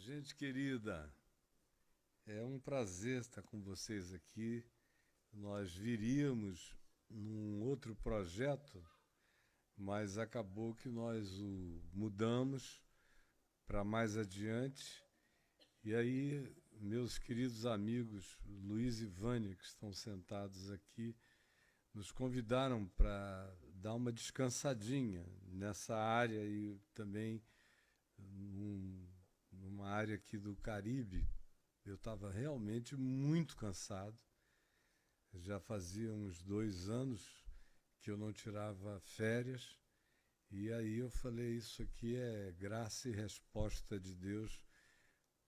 Gente querida, é um prazer estar com vocês aqui. Nós viríamos num outro projeto, mas acabou que nós o mudamos para mais adiante. E aí, meus queridos amigos Luiz e Vânia, que estão sentados aqui, nos convidaram para dar uma descansadinha nessa área e também numa área aqui do Caribe. Eu estava realmente muito cansado. Já fazia uns 2 anos que eu não tirava férias. E aí eu falei, isso aqui é graça e resposta de Deus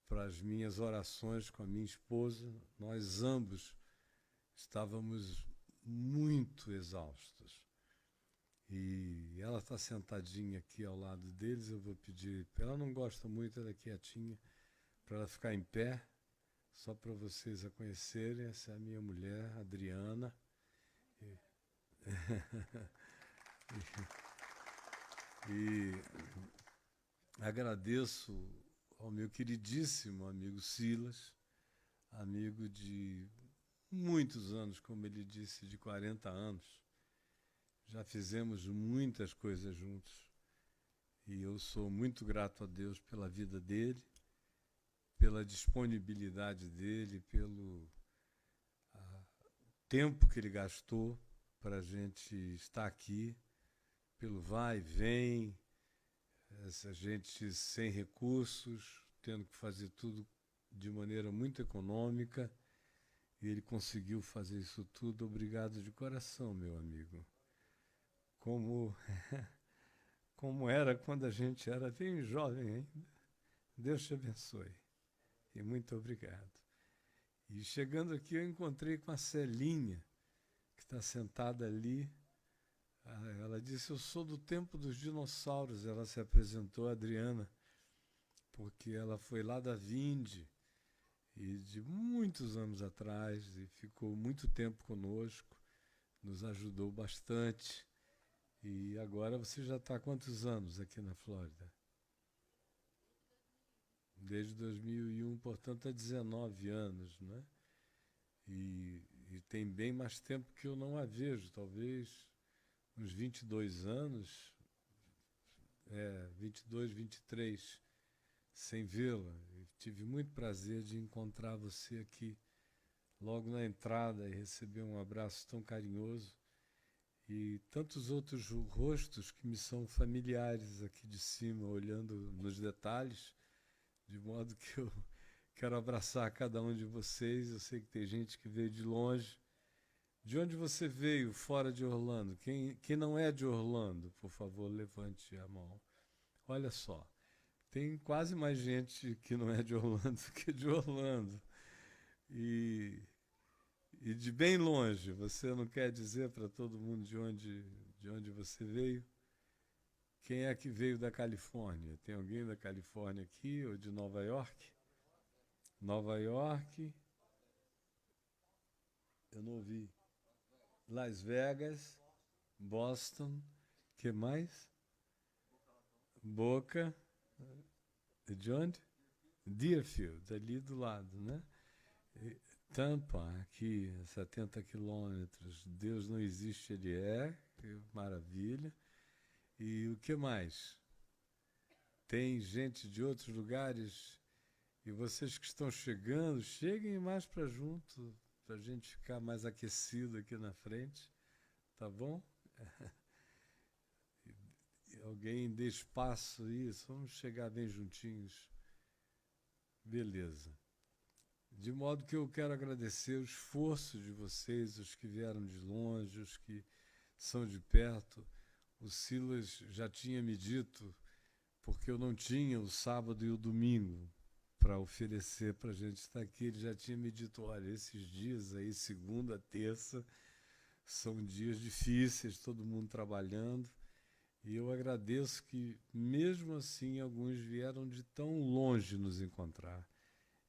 para as minhas orações com a minha esposa. Nós ambos estávamos muito exaustos. E ela está sentadinha aqui ao lado deles. Eu vou pedir, ela não gosta muito, ela é quietinha, para ela ficar em pé. Só para vocês a conhecerem, essa é a minha mulher, Adriana. E, e agradeço ao meu queridíssimo amigo Silas, amigo de muitos anos, como ele disse, de 40 anos. Já fizemos muitas coisas juntos. E eu sou muito grato a Deus pela vida dele, pela disponibilidade dele, pelo tempo que ele gastou para a gente estar aqui, pelo vai e vem, essa gente sem recursos, tendo que fazer tudo de maneira muito econômica, e ele conseguiu fazer isso tudo. Obrigado de coração, meu amigo. Como era quando a gente era bem jovem ainda. Deus te abençoe. E muito obrigado. E chegando aqui eu encontrei com a Celinha, que está sentada ali. Ela disse, eu sou do tempo dos dinossauros. Ela se apresentou a Adriana, porque ela foi lá da Vinde, e de muitos anos atrás, e ficou muito tempo conosco, nos ajudou bastante. E agora você já está há quantos anos aqui na Flórida? Desde 2001, portanto há 19 anos, né? E tem bem mais tempo que eu não a vejo, talvez uns 22 anos, 22, 23, sem vê-la. Tive muito prazer de encontrar você aqui logo na entrada e receber um abraço tão carinhoso. E tantos outros rostos que me são familiares aqui de cima, olhando nos detalhes, de modo que eu quero abraçar cada um de vocês. Eu sei que tem gente que veio de longe. De onde você veio fora de Orlando? Quem não é de Orlando, por favor, levante a mão. Olha só, tem quase mais gente que não é de Orlando que de Orlando. E de bem longe, você não quer dizer para todo mundo de onde você veio? Quem é que veio da Califórnia? Tem alguém da Califórnia aqui ou de Nova York? Nova York. Eu não ouvi. Las Vegas, Boston. Que mais? Boca. De onde? Deerfield, ali do lado, né? Tampa, aqui, 70 quilômetros. Deus não existe, ele é. Que maravilha. E o que mais? Tem gente de outros lugares. E vocês que estão chegando, cheguem mais para junto, para a gente ficar mais aquecido aqui na frente. Tá bom? Alguém dê espaço, isso. Vamos chegar bem juntinhos. Beleza. De modo que eu quero agradecer o esforço de vocês, os que vieram de longe, os que são de perto. O Silas já tinha me dito, porque eu não tinha o sábado e o domingo para oferecer para a gente estar aqui. Ele já tinha me dito, olha, esses dias aí, segunda, terça, são dias difíceis, todo mundo trabalhando. E eu agradeço que, mesmo assim, alguns vieram de tão longe nos encontrar.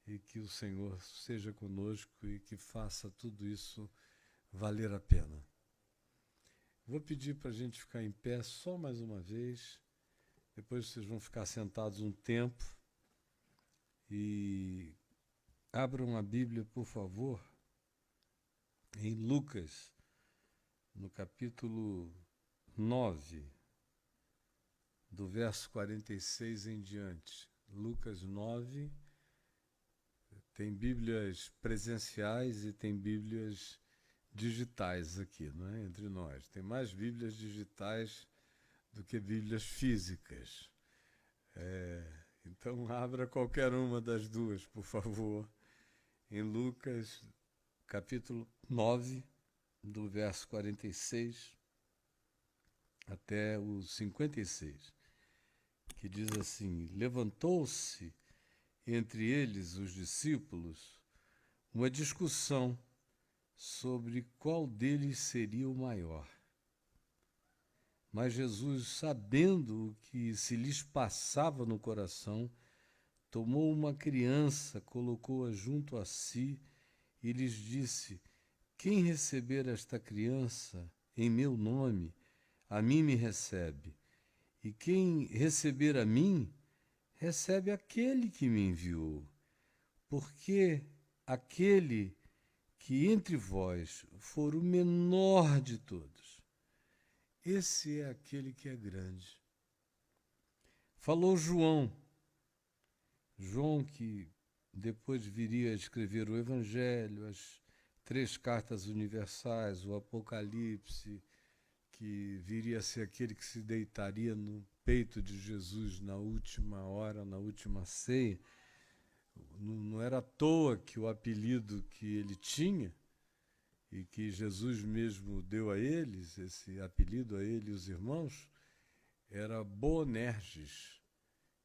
E que o Senhor seja conosco e que faça tudo isso valer a pena. Vou pedir para a gente ficar em pé só mais uma vez. Depois vocês vão ficar sentados um tempo. E abram a Bíblia, por favor, em Lucas, no capítulo 9, do verso 46 em diante. Lucas 9, tem Bíblias presenciais e tem Bíblias digitais aqui, não é? Entre nós. Tem mais Bíblias digitais do que Bíblias físicas. Então, abra qualquer uma das duas, por favor, em Lucas, capítulo 9, do verso 46 até o 56, que diz assim: levantou-se entre eles, os discípulos, uma discussão sobre qual deles seria o maior. Mas Jesus, sabendo o que se lhes passava no coração, tomou uma criança, colocou-a junto a si e lhes disse: quem receber esta criança em meu nome, a mim me recebe. E quem receber a mim, recebe aquele que me enviou. Porque aquele que entre vós for o menor de todos, esse é aquele que é grande. Falou João que depois viria a escrever o Evangelho, as 3 cartas universais, o Apocalipse, que viria a ser aquele que se deitaria no peito de Jesus na última hora, na última ceia. Não era à toa que o apelido que ele tinha, e que Jesus mesmo deu a eles, esse apelido a ele e os irmãos, era Boanerges,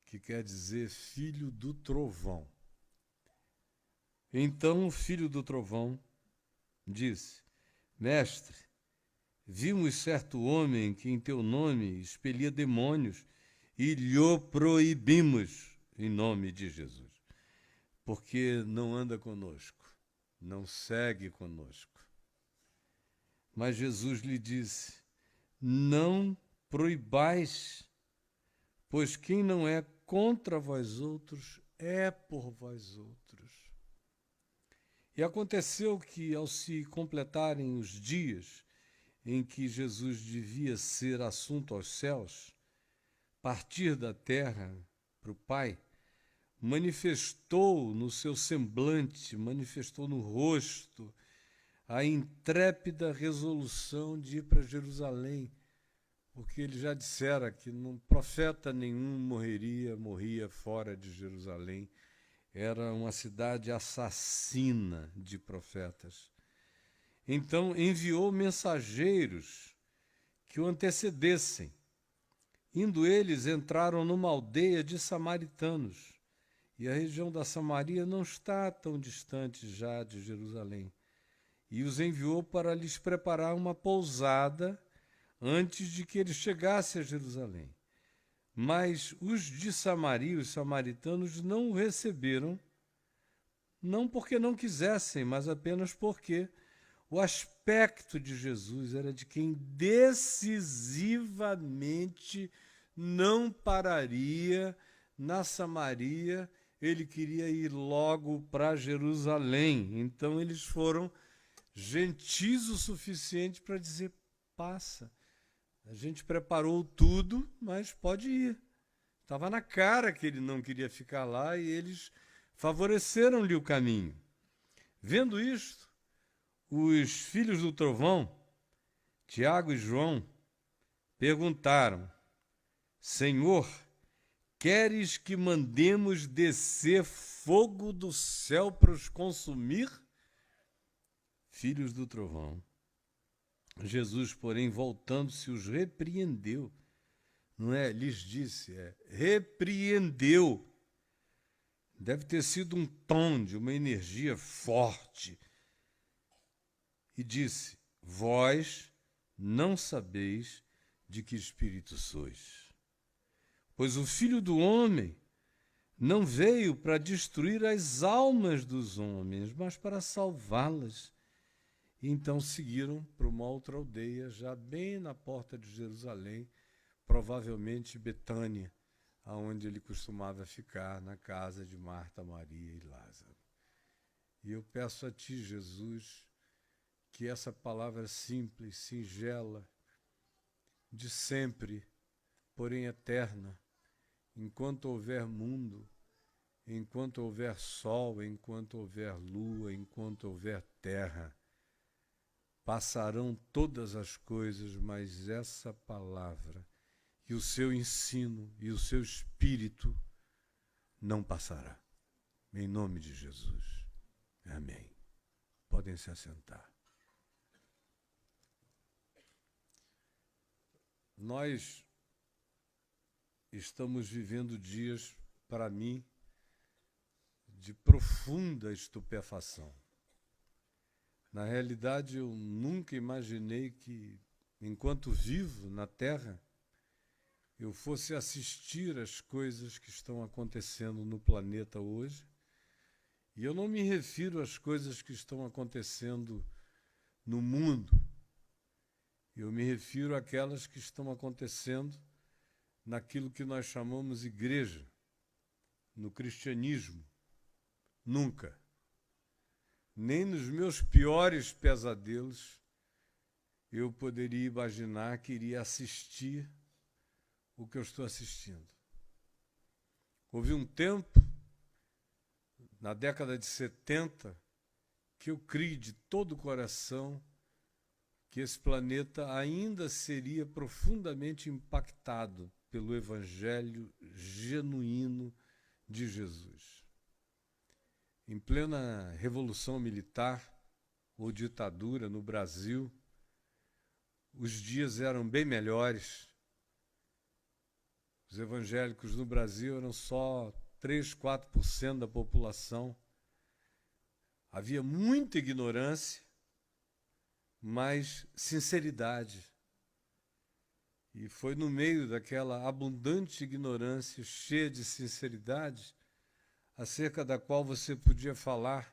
que quer dizer filho do trovão. Então o filho do trovão disse: mestre, vimos certo homem que em teu nome expelia demônios e lhe proibimos em nome de Jesus, porque não anda conosco, não segue conosco. Mas Jesus lhe disse: não proibais, pois quem não é contra vós outros é por vós outros. E aconteceu que, ao se completarem os dias em que Jesus devia ser assunto aos céus, partir da terra para o Pai, manifestou no seu semblante, manifestou no rosto, a intrépida resolução de ir para Jerusalém, porque ele já dissera que profeta nenhum morria fora de Jerusalém. Era uma cidade assassina de profetas. Então enviou mensageiros que o antecedessem. Indo eles, entraram numa aldeia de samaritanos, e a região da Samaria não está tão distante já de Jerusalém. E os enviou para lhes preparar uma pousada antes de que ele chegasse a Jerusalém. Mas os de Samaria, os samaritanos, não o receberam, não porque não quisessem, mas apenas porque o aspecto de Jesus era de quem decisivamente não pararia na Samaria, ele queria ir logo para Jerusalém. Então eles foram gentis o suficiente para dizer: passa. A gente preparou tudo, mas pode ir. Estava na cara que ele não queria ficar lá e eles favoreceram-lhe o caminho. Vendo isto, os filhos do trovão, Tiago e João, perguntaram: Senhor, queres que mandemos descer fogo do céu para os consumir? Filhos do trovão. Jesus, porém, voltando-se, os repreendeu. Não é? Lhes disse, repreendeu. Deve ter sido um tom de uma energia forte. E disse: vós não sabeis de que espírito sois. Pois o Filho do Homem não veio para destruir as almas dos homens, mas para salvá-las. E então seguiram para uma outra aldeia, já bem na porta de Jerusalém, provavelmente Betânia, aonde ele costumava ficar, na casa de Marta, Maria e Lázaro. E eu peço a Ti, Jesus, que essa palavra simples, singela, de sempre, porém eterna, enquanto houver mundo, enquanto houver sol, enquanto houver lua, enquanto houver terra, passarão todas as coisas, mas essa palavra e o seu ensino e o seu espírito não passará. Em nome de Jesus. Amém. Podem se assentar. Nós estamos vivendo dias, para mim, de profunda estupefação. Na realidade, eu nunca imaginei que, enquanto vivo na Terra, eu fosse assistir às coisas que estão acontecendo no planeta hoje. E eu não me refiro às coisas que estão acontecendo no mundo. Eu me refiro àquelas que estão acontecendo naquilo que nós chamamos igreja, no cristianismo. Nunca. Nem nos meus piores pesadelos eu poderia imaginar que iria assistir o que eu estou assistindo. Houve um tempo, na década de 70, que eu criei de todo o coração que esse planeta ainda seria profundamente impactado pelo Evangelho genuíno de Jesus. Em plena Revolução Militar ou ditadura no Brasil, os dias eram bem melhores. Os evangélicos no Brasil eram só 3, 4% da população. Havia muita ignorância, mas sinceridade. E foi no meio daquela abundante ignorância, cheia de sinceridade, acerca da qual você podia falar,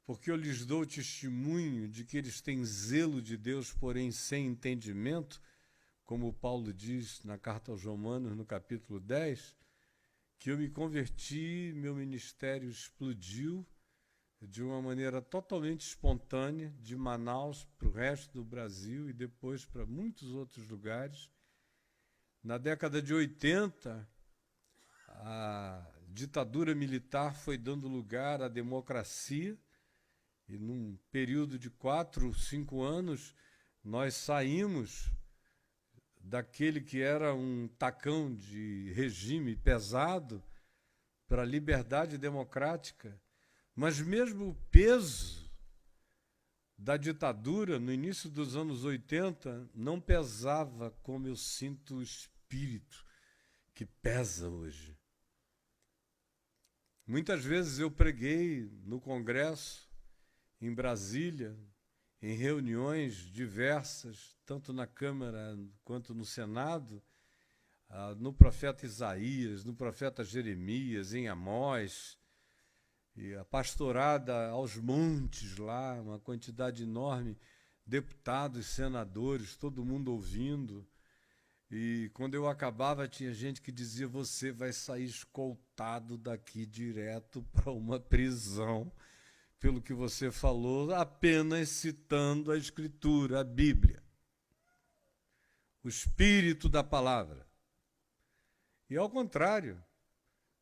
porque eu lhes dou testemunho de que eles têm zelo de Deus, porém sem entendimento, como Paulo diz na carta aos Romanos, no capítulo 10, que eu me converti, meu ministério explodiu de uma maneira totalmente espontânea, de Manaus para o resto do Brasil e depois para muitos outros lugares. Na década de 80, a ditadura militar foi dando lugar à democracia e num período de 4, 5 anos nós saímos daquele que era um tacão de regime pesado para a liberdade democrática. Mas mesmo o peso da ditadura no início dos anos 80 não pesava como eu sinto o espírito que pesa hoje. Muitas vezes eu preguei no Congresso, em Brasília, em reuniões diversas, tanto na Câmara quanto no Senado, no profeta Isaías, no profeta Jeremias, em Amós, e a pastorada aos montes lá, uma quantidade enorme, deputados, senadores, todo mundo ouvindo. E quando eu acabava, tinha gente que dizia: você vai sair escoltado daqui direto para uma prisão, pelo que você falou, apenas citando a Escritura, a Bíblia, o espírito da palavra. E ao contrário,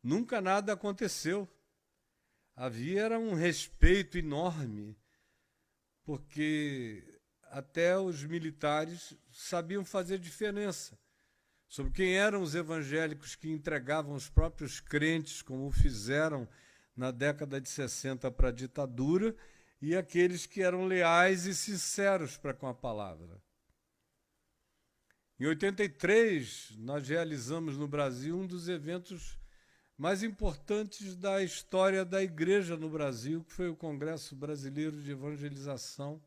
nunca nada aconteceu. Havia era um respeito enorme, porque até os militares sabiam fazer diferença sobre quem eram os evangélicos que entregavam os próprios crentes, como fizeram na década de 60 para a ditadura, e aqueles que eram leais e sinceros para com a palavra. Em 83, nós realizamos no Brasil um dos eventos mais importantes da história da igreja no Brasil, que foi o Congresso Brasileiro de Evangelização,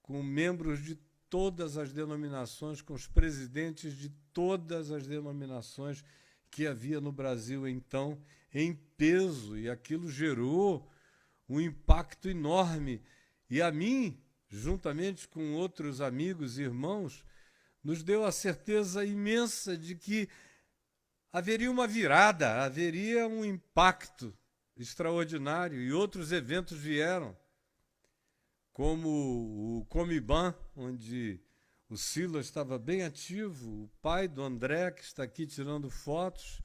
com membros de todas as denominações, com os presidentes de todas as denominações que havia no Brasil então, em peso, e aquilo gerou um impacto enorme. E a mim, juntamente com outros amigos e irmãos, nos deu a certeza imensa de que haveria uma virada, haveria um impacto extraordinário, e outros eventos vieram, como o Comiban, onde o Silas estava bem ativo, o pai do André, que está aqui tirando fotos,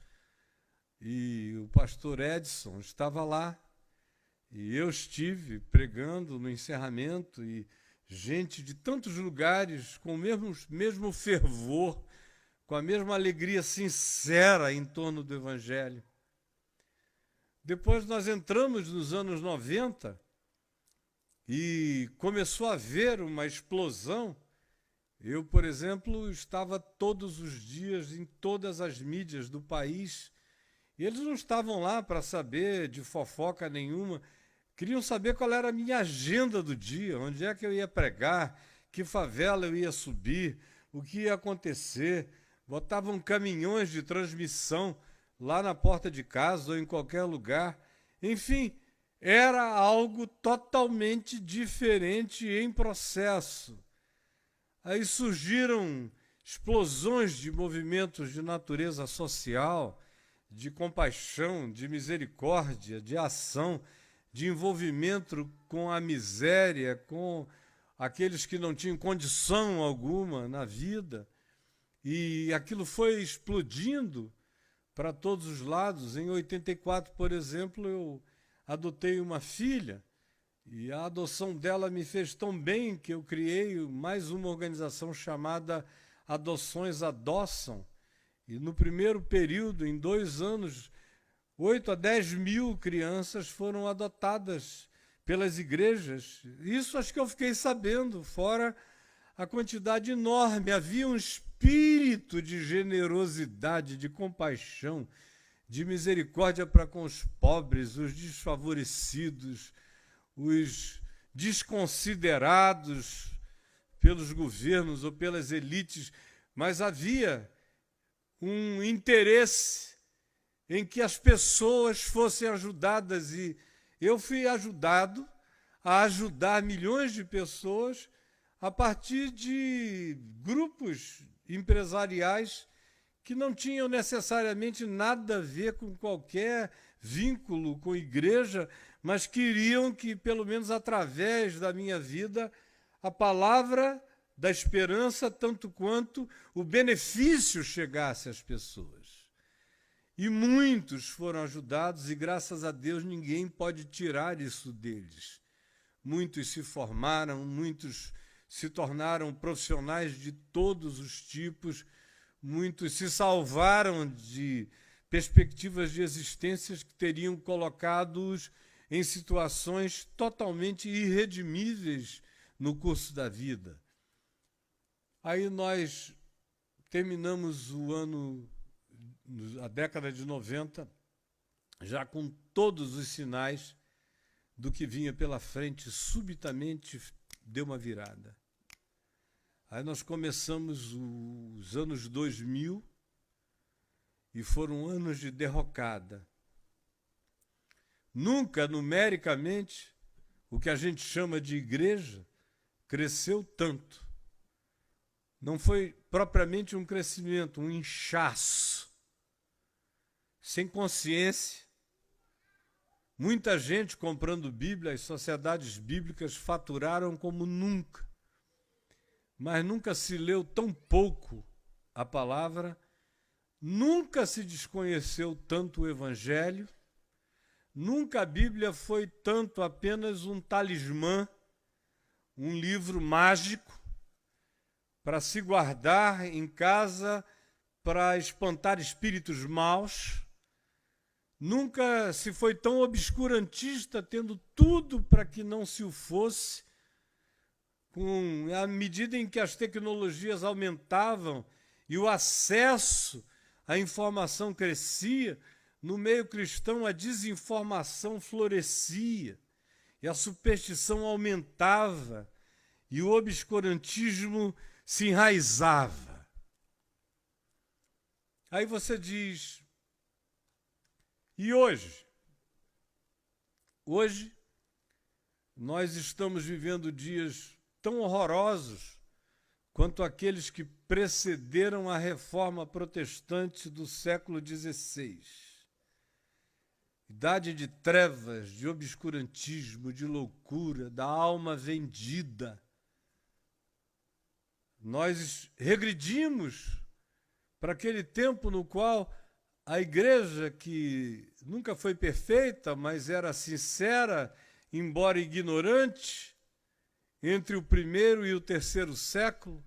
e o pastor Edson estava lá, e eu estive pregando no encerramento, e gente de tantos lugares com o mesmo fervor, com a mesma alegria sincera em torno do Evangelho. Depois nós entramos nos anos 90 e começou a haver uma explosão. Eu, por exemplo, estava todos os dias em todas as mídias do país. E eles não estavam lá para saber de fofoca nenhuma. Queriam saber qual era a minha agenda do dia, onde é que eu ia pregar, que favela eu ia subir, o que ia acontecer. Botavam caminhões de transmissão lá na porta de casa ou em qualquer lugar. Enfim, era algo totalmente diferente em processo. Aí surgiram explosões de movimentos de natureza social, de compaixão, de misericórdia, de ação, de envolvimento com a miséria, com aqueles que não tinham condição alguma na vida. E aquilo foi explodindo para todos os lados. Em 84, por exemplo, eu adotei uma filha, e a adoção dela me fez tão bem que eu criei mais uma organização chamada Adoções Adoçam. E no primeiro período, em 2 anos, 8 a 10 mil crianças foram adotadas pelas igrejas. Isso acho que eu fiquei sabendo, fora a quantidade enorme. Havia um espírito de generosidade, de compaixão, de misericórdia para com os pobres, os desfavorecidos, os desconsiderados pelos governos ou pelas elites, mas havia um interesse em que as pessoas fossem ajudadas, e eu fui ajudado a ajudar milhões de pessoas a partir de grupos empresariais que não tinham necessariamente nada a ver com qualquer vínculo com igreja, mas queriam que, pelo menos através da minha vida, a palavra da esperança, tanto quanto o benefício, chegasse às pessoas. E muitos foram ajudados, e graças a Deus ninguém pode tirar isso deles. Muitos se formaram, muitos se tornaram profissionais de todos os tipos, muitos se salvaram de perspectivas de existências que teriam colocado-os em situações totalmente irredimíveis no curso da vida. Aí nós terminamos o ano, a década de 90, já com todos os sinais do que vinha pela frente. Subitamente deu uma virada. Aí nós começamos os anos 2000 e foram anos de derrocada. Nunca, numericamente, o que a gente chama de igreja cresceu tanto. Não foi propriamente um crescimento, um inchaço, sem consciência. Muita gente comprando Bíblia, as sociedades bíblicas faturaram como nunca. Mas nunca se leu tão pouco a palavra, nunca se desconheceu tanto o Evangelho, nunca a Bíblia foi tanto apenas um talismã, um livro mágico para se guardar em casa, para espantar espíritos maus. Nunca se foi tão obscurantista, tendo tudo para que não se o fosse. À medida em que as tecnologias aumentavam e o acesso à informação crescia, no meio cristão a desinformação florescia, e a superstição aumentava, e o obscurantismo se enraizava. Aí você diz, e hoje? Hoje nós estamos vivendo dias tão horrorosos quanto aqueles que precederam a reforma protestante do século XVI. Idade de trevas, de obscurantismo, de loucura, da alma vendida. Nós regredimos para aquele tempo no qual a igreja, que nunca foi perfeita, mas era sincera, embora ignorante, entre o primeiro e o terceiro século,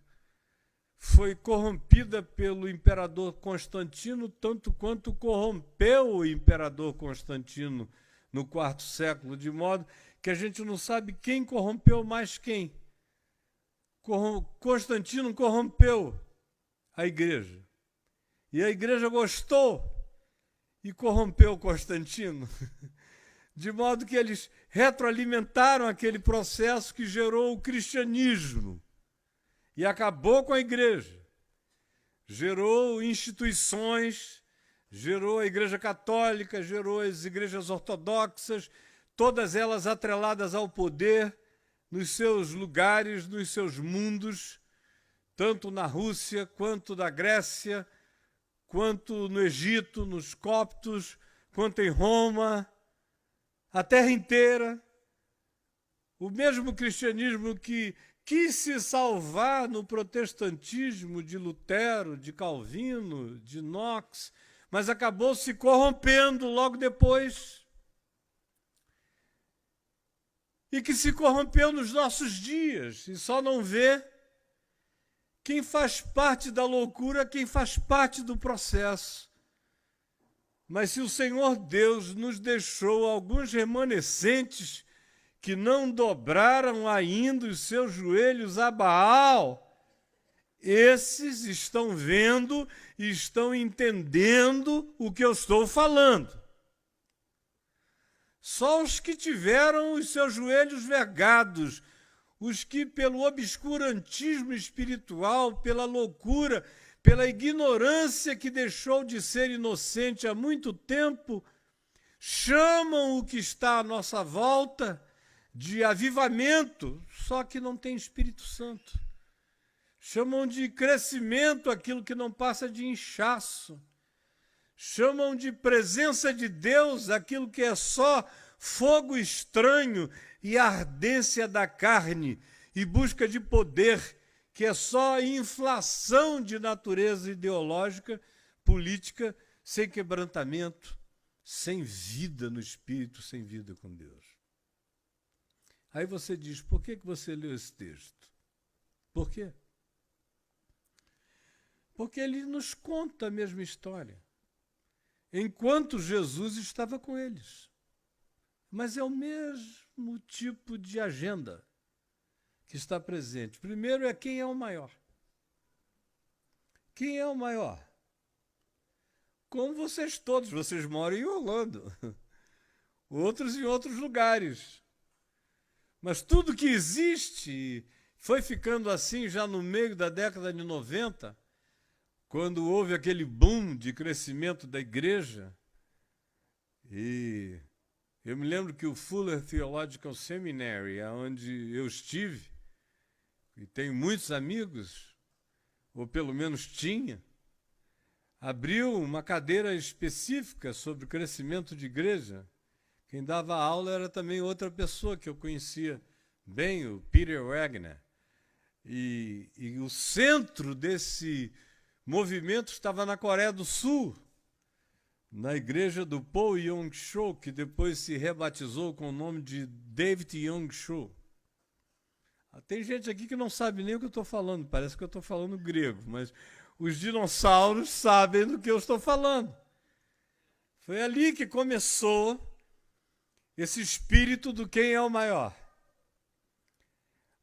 foi corrompida pelo imperador Constantino, tanto quanto corrompeu o imperador Constantino no quarto século, de modo que a gente não sabe quem corrompeu mais quem. Constantino corrompeu a igreja. E a igreja gostou e corrompeu Constantino, de modo que eles retroalimentaram aquele processo que gerou o cristianismo e acabou com a igreja. Gerou instituições, gerou a Igreja Católica, gerou as igrejas ortodoxas, todas elas atreladas ao poder, nos seus lugares, nos seus mundos, tanto na Rússia, quanto na Grécia, quanto no Egito, nos coptos, quanto em Roma, a terra inteira. O mesmo cristianismo que quis se salvar no protestantismo de Lutero, de Calvino, de Knox, mas acabou se corrompendo logo depois. E que se corrompeu nos nossos dias, e só não vê quem faz parte da loucura, quem faz parte do processo. Mas se o Senhor Deus nos deixou alguns remanescentes que não dobraram ainda os seus joelhos a Baal, esses estão vendo e estão entendendo o que eu estou falando. Só os que tiveram os seus joelhos vergados, os que pelo obscurantismo espiritual, pela loucura, pela ignorância que deixou de ser inocente há muito tempo, chamam o que está à nossa volta de avivamento, só que não tem Espírito Santo. Chamam de crescimento aquilo que não passa de inchaço. Chamam de presença de Deus aquilo que é só fogo estranho e ardência da carne e busca de poder, que é só inflação de natureza ideológica, política, sem quebrantamento, sem vida no Espírito, sem vida com Deus. Aí você diz, por que você leu esse texto? Por quê? Porque ele nos conta a mesma história, enquanto Jesus estava com eles. Mas é o mesmo tipo de agenda que está presente. Primeiro é quem é o maior. Quem é o maior? Como vocês todos, vocês moram em Orlando, outros em outros lugares. Mas tudo que existe foi ficando assim já no meio da década de 90, quando houve aquele boom de crescimento da igreja. E eu me lembro que o Fuller Theological Seminary, onde eu estive, e tenho muitos amigos, ou pelo menos tinha, abriu uma cadeira específica sobre o crescimento de igreja. Quem dava aula era também outra pessoa que eu conhecia bem, o Peter Wagner. E o centro desse movimento estava na Coreia do Sul, na igreja do Po Yong-cho, que depois se rebatizou com o nome de David Yong-cho. Tem gente aqui que não sabe nem o que eu estou falando, parece que eu estou falando grego, mas os dinossauros sabem do que eu estou falando. Foi ali que começou esse espírito do quem é o maior.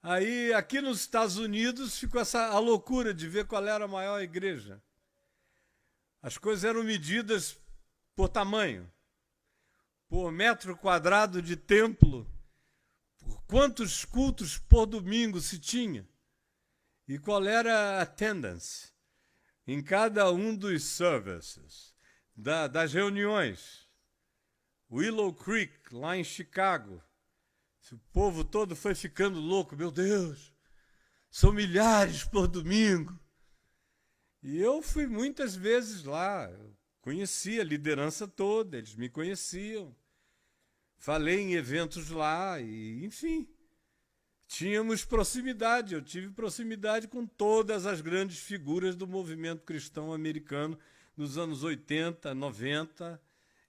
Aí, aqui nos Estados Unidos, ficou a loucura de ver qual era a maior igreja. As coisas eram medidas por tamanho, por metro quadrado de templo, por quantos cultos por domingo se tinha, e qual era a attendance em cada um dos services, das reuniões. Willow Creek, lá em Chicago, o povo todo foi ficando louco. Meu Deus, São milhares por domingo. E eu fui muitas vezes lá, eu conhecia a liderança toda, eles me conheciam. Falei em eventos lá e, enfim, tínhamos proximidade. Eu tive proximidade com todas as grandes figuras do movimento cristão americano nos anos 80, 90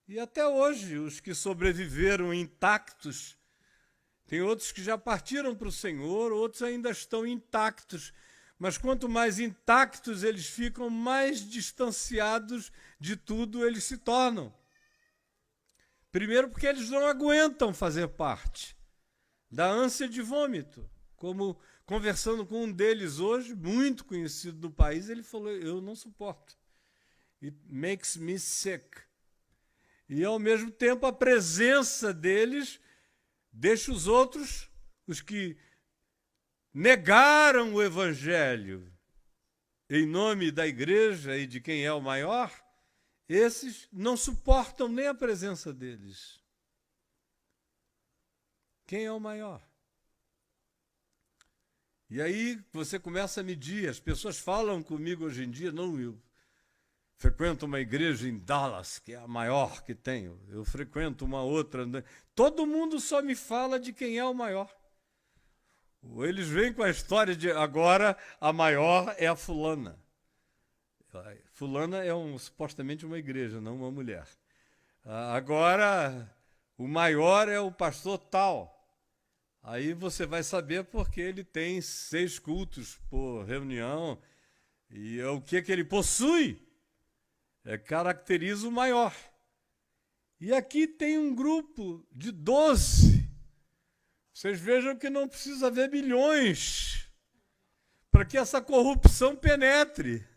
e até hoje, os que sobreviveram intactos. Tem outros que já partiram para o Senhor, outros ainda estão intactos. Mas quanto mais intactos eles ficam, mais distanciados de tudo eles se tornam. Primeiro porque eles não aguentam fazer parte da ânsia de vômito. Como conversando com um deles hoje, muito conhecido do país, ele falou, eu não suporto. It makes me sick. E ao mesmo tempo a presença deles deixa os outros, os que negaram o Evangelho em nome da igreja e de quem é o maior, esses não suportam nem a presença deles. Quem é o maior? E aí você começa a medir, as pessoas falam comigo hoje em dia, não, eu frequento uma igreja em Dallas, que é a maior que tenho, eu frequento uma outra, todo mundo só me fala de quem é o maior. Eles vêm com a história de agora a maior é a fulana. Fulana é supostamente uma igreja, não uma mulher. Agora o maior é o pastor tal. Aí você vai saber porque ele tem 6 cultos por reunião e o que ele possui caracteriza o maior. E aqui tem um grupo de 12. Vocês vejam que não precisa haver milhões para que essa corrupção penetre.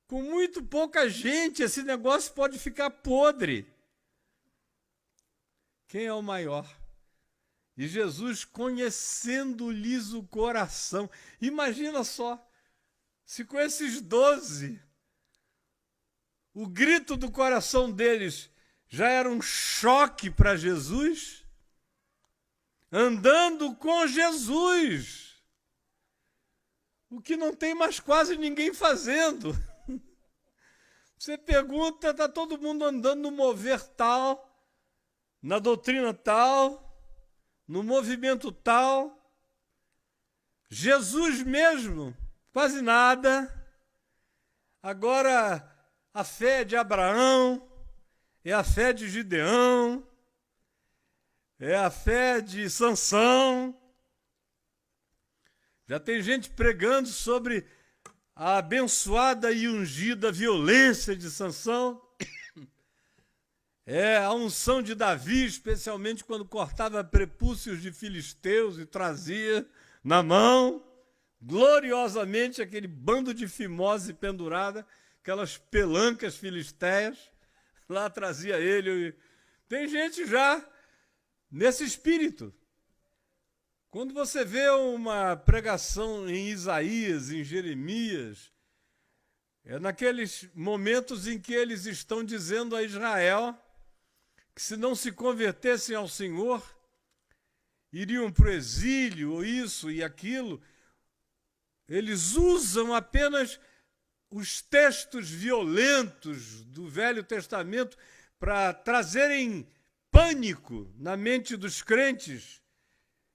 Com muito pouca gente, esse negócio pode ficar podre. Quem é o maior? E Jesus, conhecendo-lhes o coração. Imagina só, se com esses 12, o grito do coração deles já era um choque para Jesus, andando com Jesus, o que não tem mais quase ninguém fazendo. Você pergunta, está todo mundo andando no mover tal, na doutrina tal, no movimento tal. Jesus mesmo, quase nada. Agora, a fé de Abraão, é a fé de Gideão, é a fé de Sansão. Já tem gente pregando sobre a abençoada e ungida violência de Sansão. É a unção de Davi, especialmente quando cortava prepúcios de filisteus e trazia na mão, gloriosamente, aquele bando de fimose pendurada, aquelas pelancas filisteias, lá trazia ele. Tem gente já nesse espírito. Quando você vê uma pregação em Isaías, em Jeremias, é naqueles momentos em que eles estão dizendo a Israel que se não se convertessem ao Senhor, iriam para o exílio, ou isso e aquilo. Eles usam apenas os textos violentos do Velho Testamento para trazerem pânico na mente dos crentes.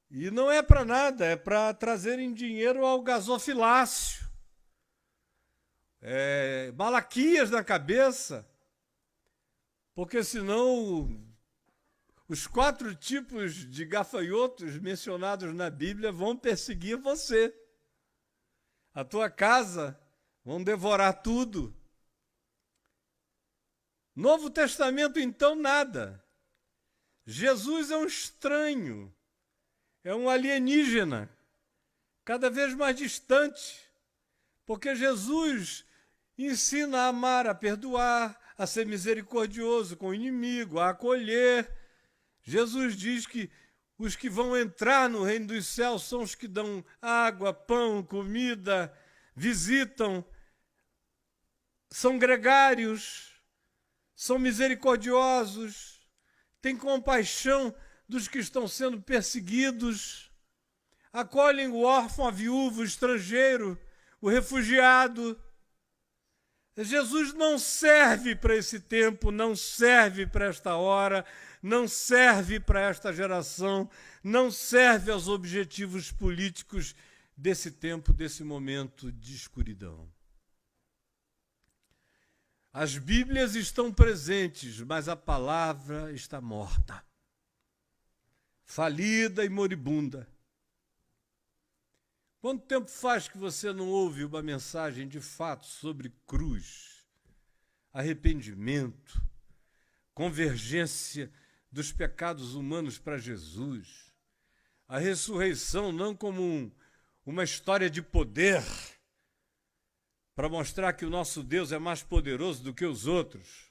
E não é para nada, é para trazerem dinheiro ao gasofilácio. Malaquias na cabeça, porque senão os 4 tipos de gafanhotos mencionados na Bíblia vão perseguir você. A tua casa vão devorar tudo. Novo Testamento, então, nada. Jesus é um estranho. É um alienígena, cada vez mais distante, porque Jesus ensina a amar, a perdoar, a ser misericordioso com o inimigo, a acolher. Jesus diz que os que vão entrar no reino dos céus são os que dão água, pão, comida, visitam, são gregários, são misericordiosos, têm compaixão dos que estão sendo perseguidos. acolhem o órfão, a viúva, o estrangeiro, o refugiado. Jesus não serve para esse tempo, não serve para esta hora, não serve para esta geração, não serve aos objetivos políticos desse tempo, desse momento de escuridão. As Bíblias estão presentes, mas a palavra está morta, falida e moribunda. Quanto tempo faz que você não ouve uma mensagem de fato sobre cruz, arrependimento, convergência dos pecados humanos para Jesus, a ressurreição não como uma história de poder, para mostrar que o nosso Deus é mais poderoso do que os outros,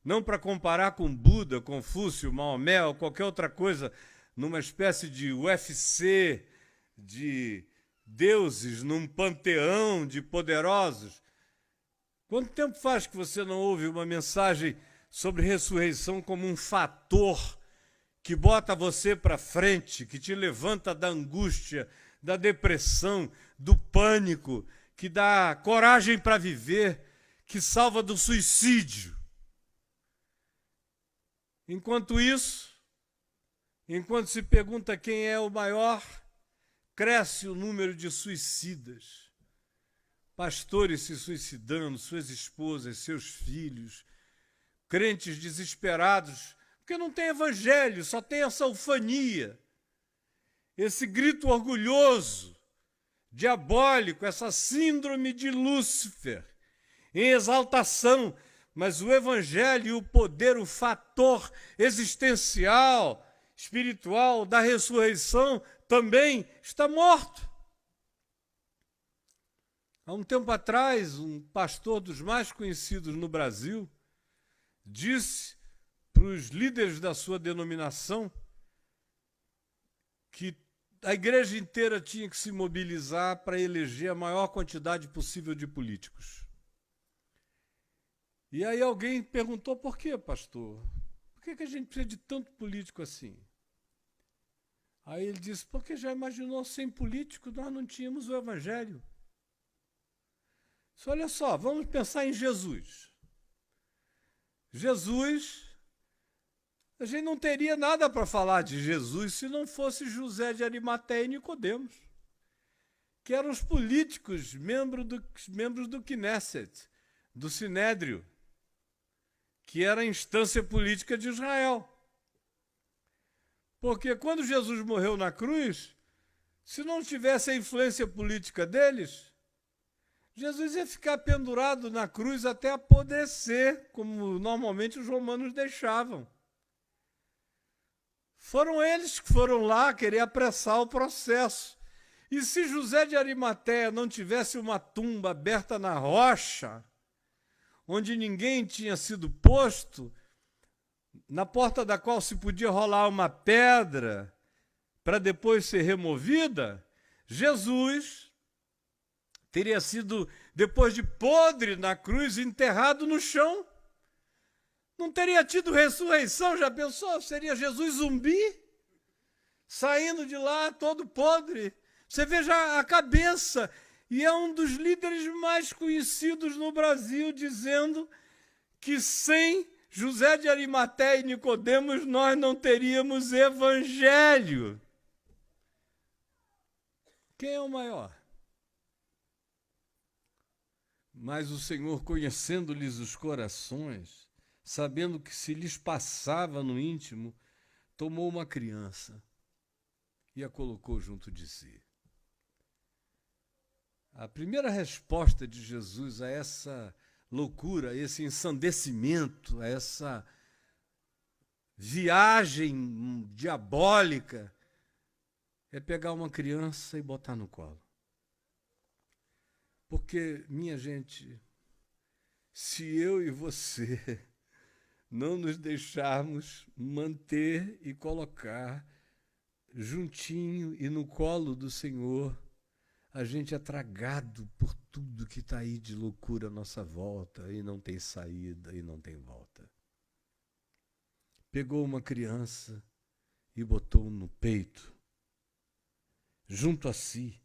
não para comparar com Buda, Confúcio, Maomé ou qualquer outra coisa, numa espécie de UFC, de deuses, num panteão de poderosos. Quanto tempo faz que você não ouve uma mensagem sobre ressurreição como um fator que bota você para frente, que te levanta da angústia, da depressão, do pânico, que dá coragem para viver, que salva do suicídio? Enquanto isso, enquanto se pergunta quem é o maior, cresce o número de suicidas, pastores se suicidando, suas esposas, seus filhos, crentes desesperados, porque não tem evangelho, só tem essa ufania, esse grito orgulhoso, diabólico, essa síndrome de Lúcifer, em exaltação, mas o evangelho, o poder, o fator existencial, espiritual da ressurreição também está morto. Há um tempo atrás, um pastor dos mais conhecidos no Brasil disse para os líderes da sua denominação que a igreja inteira tinha que se mobilizar para eleger a maior quantidade possível de políticos. E aí alguém perguntou: por quê, pastor? Por que a gente precisa de tanto político assim? Aí ele disse: porque já imaginou, sem político nós não tínhamos o evangelho. Disse: olha só, vamos pensar em Jesus. Jesus, a gente não teria nada para falar de Jesus se não fosse José de Arimateia e Nicodemos, que eram os políticos, membros do Knesset, do Sinédrio, que era a instância política de Israel. Porque quando Jesus morreu na cruz, se não tivesse a influência política deles, Jesus ia ficar pendurado na cruz até apodrecer, como normalmente os romanos deixavam. Foram eles que foram lá querer apressar o processo. E se José de Arimateia não tivesse uma tumba aberta na rocha, onde ninguém tinha sido posto, na porta da qual se podia rolar uma pedra para depois ser removida, Jesus teria sido, depois de podre na cruz, enterrado no chão. Não teria tido ressurreição, já pensou? Seria Jesus zumbi, saindo de lá todo podre. Você veja a cabeça, e é um dos líderes mais conhecidos no Brasil, dizendo que sem José de Arimateia e Nicodemos nós não teríamos evangelho. Quem é o maior? Mas o Senhor, conhecendo-lhes os corações, sabendo que se lhes passava no íntimo, tomou uma criança e a colocou junto de si. A primeira resposta de Jesus a essa loucura, a esse ensandecimento, a essa viagem diabólica, é pegar uma criança e botar no colo. Porque, minha gente, se eu e você não nos deixarmos manter e colocar juntinho e no colo do Senhor, a gente é tragado por tudo que está aí de loucura à nossa volta e não tem saída e não tem volta. Pegou uma criança e botou no peito junto a si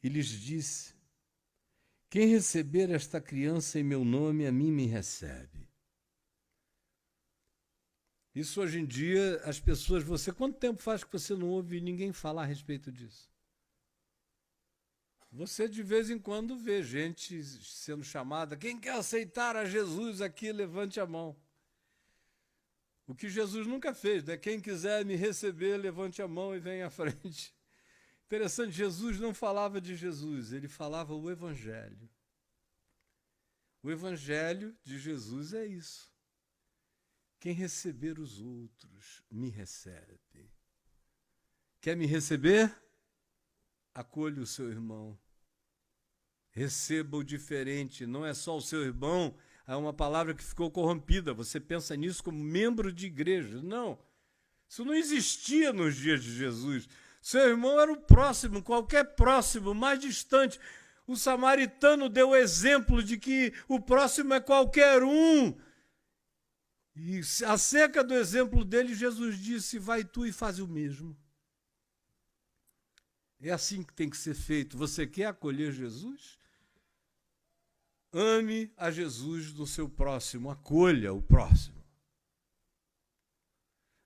e lhes disse: quem receber esta criança em meu nome, a mim me recebe. Isso hoje em dia, as pessoas, quanto tempo faz que você não ouve ninguém falar a respeito disso? Você de vez em quando vê gente sendo chamada, quem quer aceitar a Jesus aqui, levante a mão. O que Jesus nunca fez, né? Quem quiser me receber, levante a mão e venha à frente. Interessante, Jesus não falava de Jesus, ele falava o Evangelho. O Evangelho de Jesus é isso. Quem receber os outros, me recebe. Quer me receber? Acolha o seu irmão. Receba o diferente, não é só o seu irmão, é uma palavra que ficou corrompida. Você pensa nisso como membro de igreja. Não, isso não existia nos dias de Jesus. Seu irmão era o próximo, qualquer próximo, mais distante. O samaritano deu o exemplo de que o próximo é qualquer um. E acerca do exemplo dele, Jesus disse, vai tu e faz o mesmo. É assim que tem que ser feito. Você quer acolher Jesus? Ame a Jesus do seu próximo, acolha o próximo.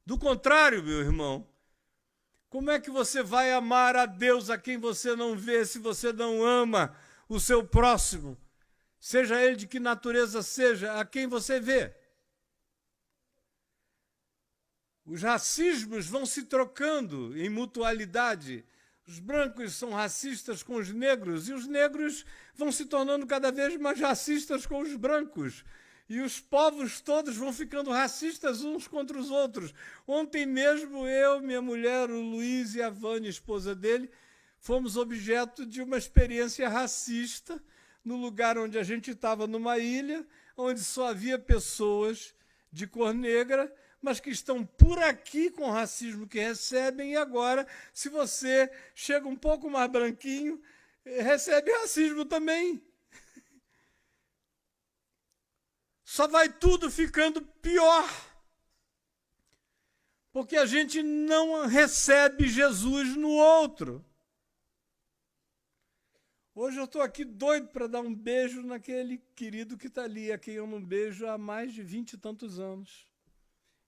Do contrário, meu irmão, como é que você vai amar a Deus a quem você não vê, se você não ama o seu próximo, seja ele de que natureza seja, a quem você vê? Os racismos vão se trocando em mutualidade. Os brancos são racistas com os negros e os negros vão se tornando cada vez mais racistas com os brancos. E os povos todos vão ficando racistas uns contra os outros. Ontem mesmo eu, minha mulher, o Luiz e a Vânia, esposa dele, fomos objeto de uma experiência racista no lugar onde a gente estava, numa ilha, onde só havia pessoas de cor negra, mas que estão por aqui com o racismo que recebem, e agora, se você chega um pouco mais branquinho, recebe racismo também. Só vai tudo ficando pior, porque a gente não recebe Jesus no outro. Hoje eu estou aqui doido para dar um beijo naquele querido que está ali, a quem eu não beijo há mais de 20 e tantos anos.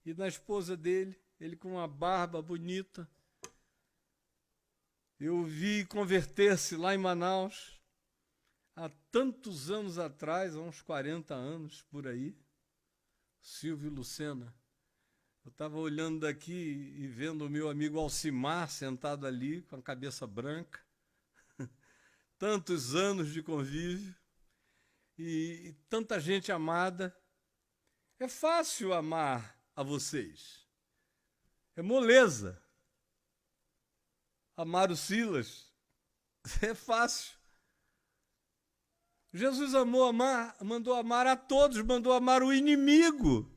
E na esposa dele, ele com uma barba bonita. Eu o vi converter-se lá em Manaus, há tantos anos atrás, há uns 40 anos, por aí. Silvio Lucena. Eu estava olhando daqui e vendo o meu amigo Alcimar sentado ali, com a cabeça branca. Tantos anos de convívio e tanta gente amada. É fácil amar a vocês. É moleza. Amar o Silas é fácil. Jesus mandou amar a todos, mandou amar o inimigo.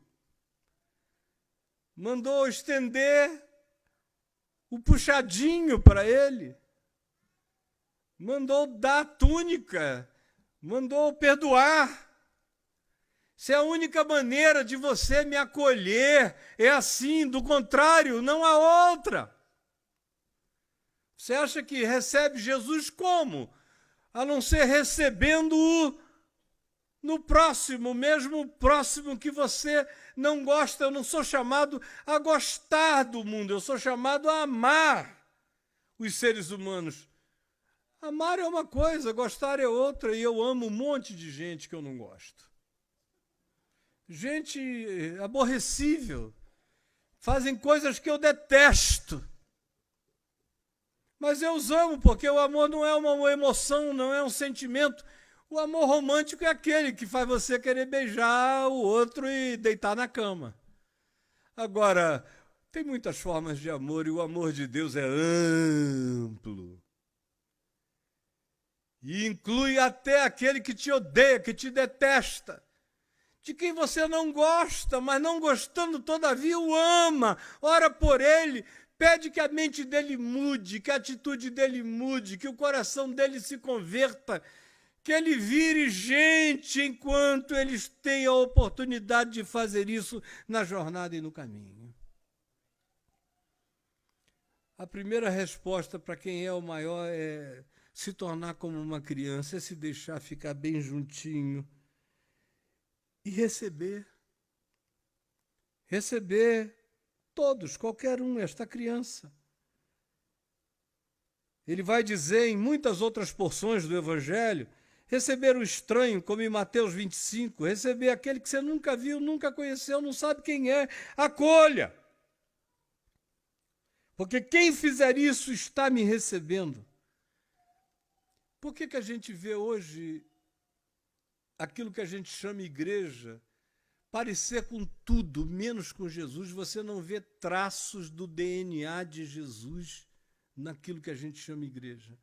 Mandou estender o puxadinho para ele. Mandou dar túnica, mandou perdoar. Se é a única maneira de você me acolher é assim, do contrário, não há outra. Você acha que recebe Jesus como? A não ser recebendo-o no próximo, mesmo o próximo que você não gosta. Eu não sou chamado a gostar do mundo, eu sou chamado a amar os seres humanos. Amar é uma coisa, gostar é outra, e eu amo um monte de gente que eu não gosto. Gente aborrecível, fazem coisas que eu detesto. Mas eu os amo, porque o amor não é uma emoção, não é um sentimento. O amor romântico é aquele que faz você querer beijar o outro e deitar na cama. Agora, tem muitas formas de amor, e o amor de Deus é amplo. E inclui até aquele que te odeia, que te detesta, de quem você não gosta, mas não gostando, todavia o ama, ora por ele, pede que a mente dele mude, que a atitude dele mude, que o coração dele se converta, que ele vire gente enquanto eles têm a oportunidade de fazer isso na jornada e no caminho. A primeira resposta para quem é o maior é se tornar como uma criança, é se deixar ficar bem juntinho e receber. Receber todos, qualquer um, esta criança. Ele vai dizer em muitas outras porções do Evangelho, receber o estranho, como em Mateus 25, receber aquele que você nunca viu, nunca conheceu, não sabe quem é, acolha. Porque quem fizer isso está me recebendo. Por que a gente vê hoje aquilo que a gente chama igreja parecer com tudo, menos com Jesus? Você não vê traços do DNA de Jesus naquilo que a gente chama igreja.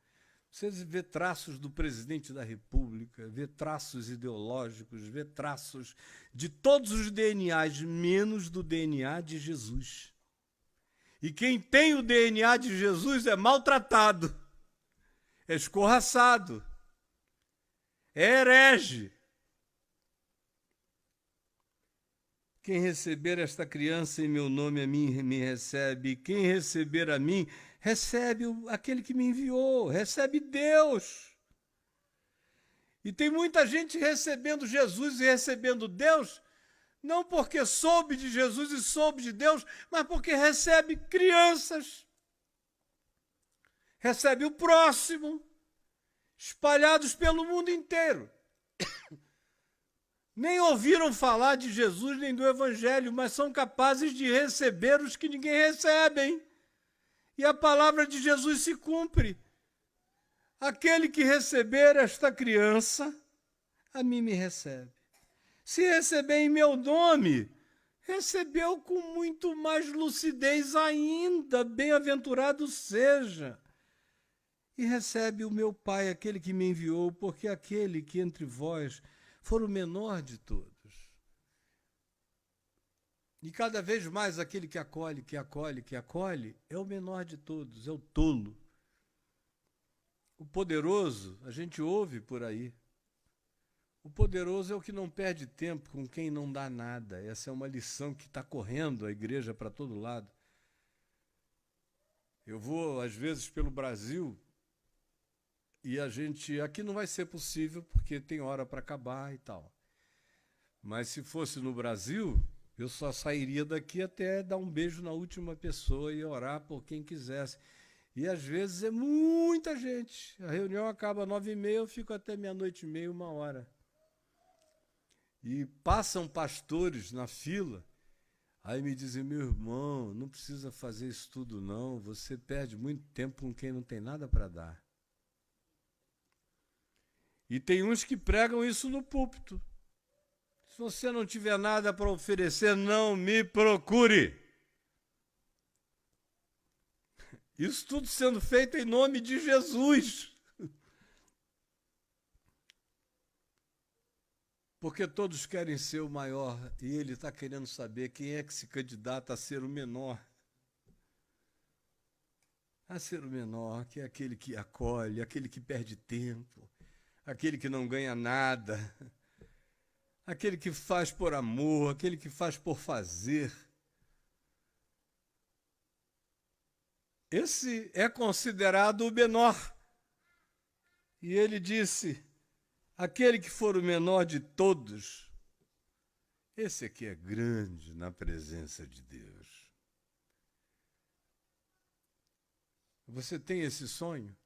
Você vê traços do presidente da República, vê traços ideológicos, vê traços de todos os DNAs, menos do DNA de Jesus. E quem tem o DNA de Jesus é maltratado, é escorraçado, é herege. Quem receber esta criança em meu nome, a mim me recebe. Quem receber a mim, recebe aquele que me enviou, recebe Deus. E tem muita gente recebendo Jesus e recebendo Deus, não porque soube de Jesus e soube de Deus, mas porque recebe crianças. Recebe o próximo, espalhados pelo mundo inteiro. Nem ouviram falar de Jesus nem do Evangelho, mas são capazes de receber os que ninguém recebe. E a palavra de Jesus se cumpre. Aquele que receber esta criança, a mim me recebe. Se receber em meu nome, recebeu com muito mais lucidez ainda, bem-aventurado seja. E recebe o meu Pai, aquele que me enviou, porque aquele que entre vós for o menor de todos. E cada vez mais aquele que acolhe, é o menor de todos, é o tolo. O poderoso, a gente ouve por aí. O poderoso é o que não perde tempo com quem não dá nada. Essa é uma lição que está correndo a igreja para todo lado. Eu vou, às vezes, pelo Brasil, e aqui não vai ser possível, porque tem hora para acabar e tal. Mas se fosse no Brasil, eu só sairia daqui até dar um beijo na última pessoa e orar por quem quisesse. E às vezes é muita gente. A reunião acaba às 9h30, eu fico até 00:30, 1h. E passam pastores na fila, aí me dizem, meu irmão, não precisa fazer isso tudo não, você perde muito tempo com quem não tem nada para dar. E tem uns que pregam isso no púlpito. Se você não tiver nada para oferecer, não me procure. Isso tudo sendo feito em nome de Jesus. Porque todos querem ser o maior e ele está querendo saber quem é que se candidata a ser o menor. A ser o menor, que é aquele que acolhe, aquele que perde tempo, aquele que não ganha nada, aquele que faz por amor, aquele que faz por fazer. Esse é considerado o menor. E ele disse, aquele que for o menor de todos, esse aqui é grande na presença de Deus. Você tem esse sonho?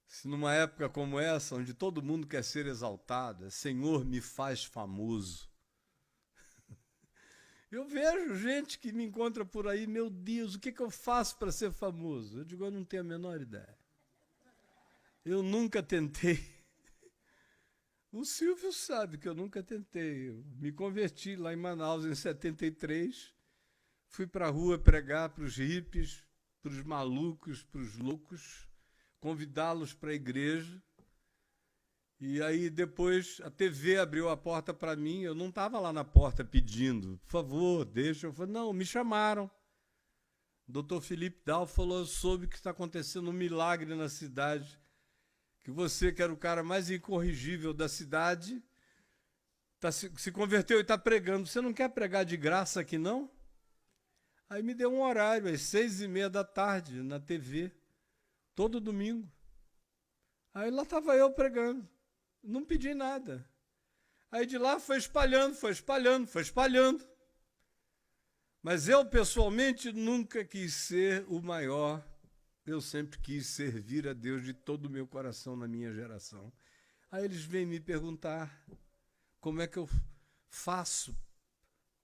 Se numa época como essa, onde todo mundo quer ser exaltado, Senhor, me faz famoso. Eu vejo gente que me encontra por aí, meu Deus, o que eu faço para ser famoso? Eu digo, eu não tenho a menor ideia. Eu nunca tentei. O Silvio sabe que eu nunca tentei. Eu me converti lá em Manaus em 73, fui para a rua pregar para os hippies, para os malucos, para os loucos, convidá-los para a igreja. E aí depois a TV abriu a porta para mim, eu não estava lá na porta pedindo, por favor, deixa. Eu falei, não, me chamaram. O Dr. Felipe Dal falou, eu soube que está acontecendo um milagre na cidade, que você, que era o cara mais incorrigível da cidade, se converteu e está pregando. Você não quer pregar de graça aqui, não? Aí me deu um horário, às 6h30 na TV, todo domingo. Aí lá estava eu pregando, não pedi nada. Aí de lá foi espalhando, foi espalhando, foi espalhando. Mas eu, pessoalmente, nunca quis ser o maior. Eu sempre quis servir a Deus de todo o meu coração na minha geração. Aí eles vêm me perguntar como é que eu faço,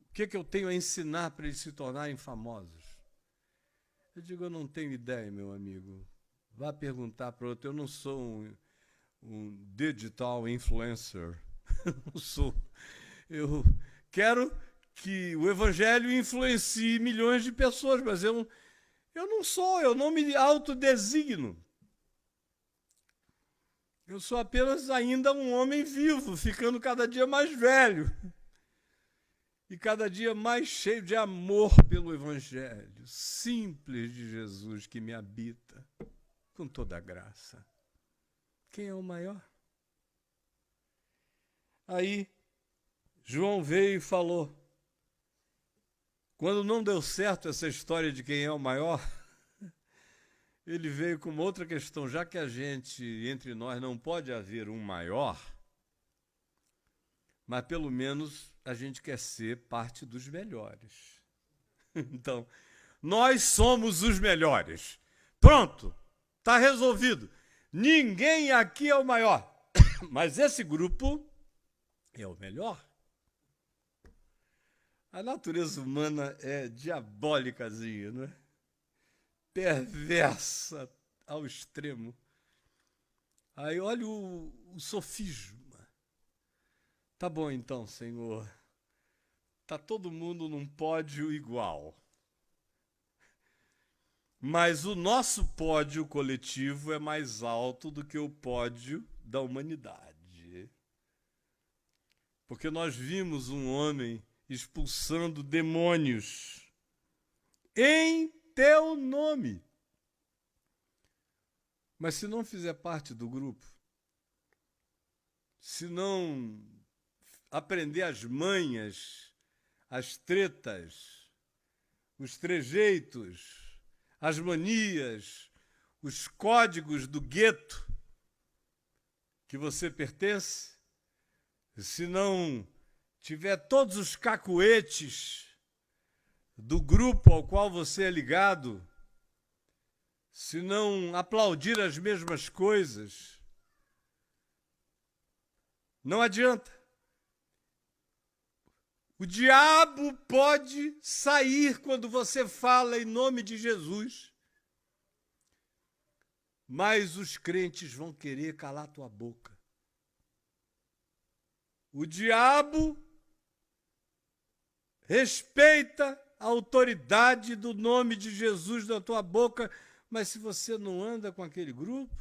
o que eu tenho a ensinar para eles se tornarem famosos. Eu digo, eu não tenho ideia, meu amigo. Vá perguntar para outro. Eu não sou um digital influencer. Não sou. Eu quero que o evangelho influencie milhões de pessoas, mas eu não sou, eu não me autodesigno. Eu sou apenas ainda um homem vivo, ficando cada dia mais velho e cada dia mais cheio de amor pelo evangelho simples de Jesus que me habita com toda a graça. Quem é o maior? Aí João veio e falou, quando não deu certo essa história de quem é o maior, ele veio com uma outra questão, já que a gente, entre nós, não pode haver um maior, mas pelo menos a gente quer ser parte dos melhores. Então, nós somos os melhores. Pronto, está resolvido. Ninguém aqui é o maior, mas esse grupo é o melhor. A natureza humana é diabólicazinha, não é? Perversa ao extremo. Aí olha o sofisma. Tá bom então, Senhor. Tá todo mundo num pódio igual. Mas o nosso pódio coletivo é mais alto do que o pódio da humanidade. Porque nós vimos um homem expulsando demônios em teu nome. Mas se não fizer parte do grupo, se não aprender as manhas, as tretas, os trejeitos, as manias, os códigos do gueto que você pertence, se não tiver todos os cacuetes do grupo ao qual você é ligado, se não aplaudir as mesmas coisas, não adianta. O diabo pode sair quando você fala em nome de Jesus, mas os crentes vão querer calar tua boca. O diabo respeita a autoridade do nome de Jesus na tua boca, mas se você não anda com aquele grupo,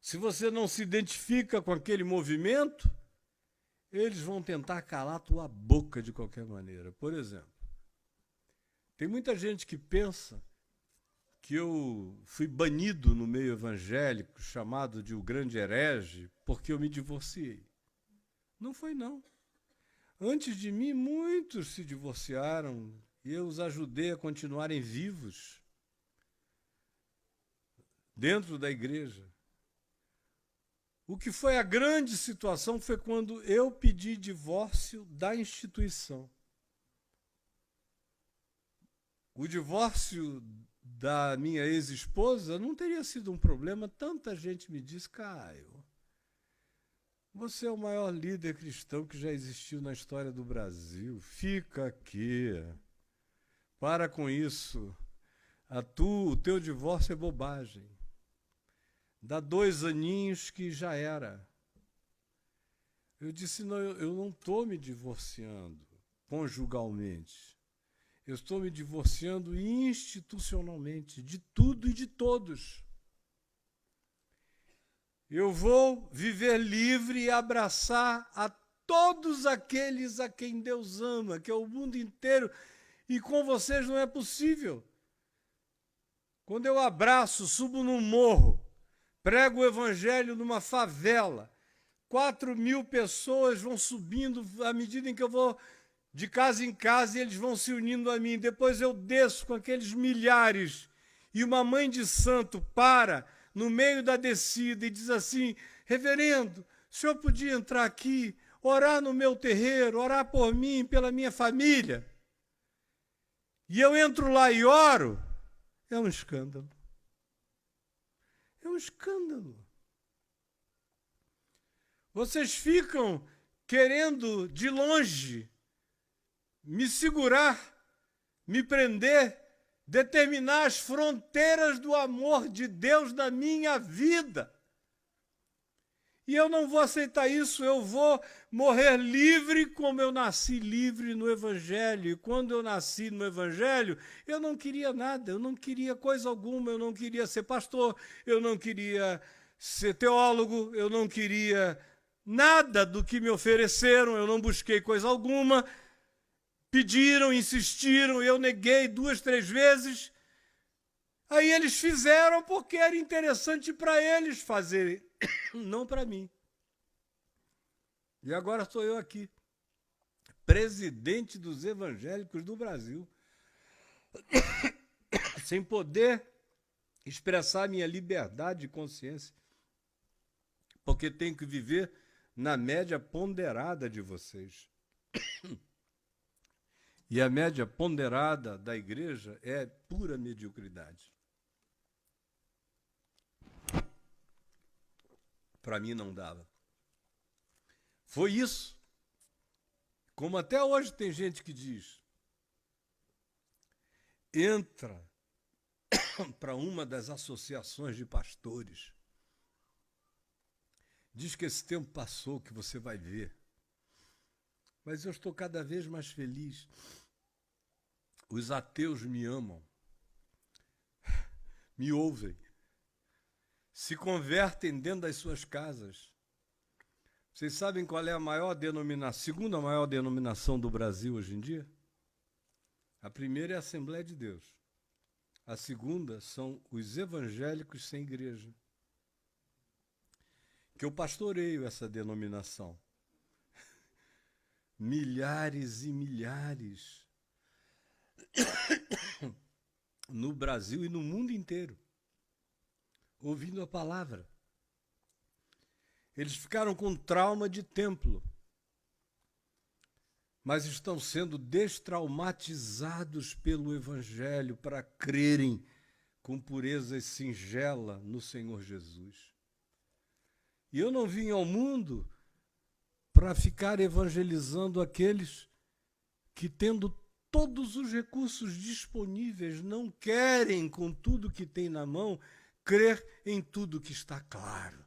se você não se identifica com aquele movimento, eles vão tentar calar tua boca de qualquer maneira. Por exemplo, tem muita gente que pensa que eu fui banido no meio evangélico, chamado de o grande herege, porque eu me divorciei. Não foi, não. Antes de mim, muitos se divorciaram e eu os ajudei a continuarem vivos dentro da igreja. O que foi a grande situação foi quando eu pedi divórcio da instituição. O divórcio da minha ex-esposa não teria sido um problema. Tanta gente me diz, Caio, você é o maior líder cristão que já existiu na história do Brasil. Fica aqui. Para com isso. O teu divórcio é bobagem. Dá 2 aninhos que já era. Eu disse, não, eu não estou me divorciando conjugalmente. Eu estou me divorciando institucionalmente, de tudo e de todos. Eu vou viver livre e abraçar a todos aqueles a quem Deus ama, que é o mundo inteiro, e com vocês não é possível. Quando eu abraço, subo num morro, prego o evangelho numa favela, 4.000 pessoas vão subindo à medida em que eu vou de casa em casa, e eles vão se unindo a mim. Depois eu desço com aqueles milhares, e uma mãe de santo para no meio da descida e diz assim: reverendo, o senhor podia entrar aqui, orar no meu terreiro, orar por mim, pela minha família? E eu entro lá e oro. É um escândalo. É um escândalo. Vocês ficam querendo de longe me segurar, me prender, determinar as fronteiras do amor de Deus na minha vida. E eu não vou aceitar isso, eu vou morrer livre como eu nasci livre no Evangelho. E quando eu nasci no Evangelho, eu não queria nada, eu não queria coisa alguma, eu não queria ser pastor, eu não queria ser teólogo, eu não queria nada do que me ofereceram, eu não busquei coisa alguma. Pediram, insistiram, eu neguei 2, 3 vezes. Aí eles fizeram porque era interessante para eles fazerem, não para mim. E agora sou eu aqui, presidente dos evangélicos do Brasil, sem poder expressar minha liberdade de consciência, porque tenho que viver na média ponderada de vocês. E a média ponderada da igreja é pura mediocridade. Para mim não dava. Foi isso. Como até hoje tem gente que diz: entra para uma das associações de pastores. Diz que esse tempo passou, que você vai ver. Mas eu estou cada vez mais feliz. Os ateus me amam, me ouvem, se convertem dentro das suas casas. Vocês sabem qual é a maior denominação, segunda maior denominação do Brasil hoje em dia? A primeira é a Assembleia de Deus. A segunda são os evangélicos sem igreja. Que eu pastoreio essa denominação. Milhares e milhares no Brasil e no mundo inteiro, ouvindo a palavra. Eles ficaram com trauma de templo, mas estão sendo destraumatizados pelo Evangelho para crerem com pureza singela no Senhor Jesus. E eu não vim ao mundo para ficar evangelizando aqueles que, tendo todos os recursos disponíveis, não querem, com tudo que tem na mão, crer em tudo que está claro.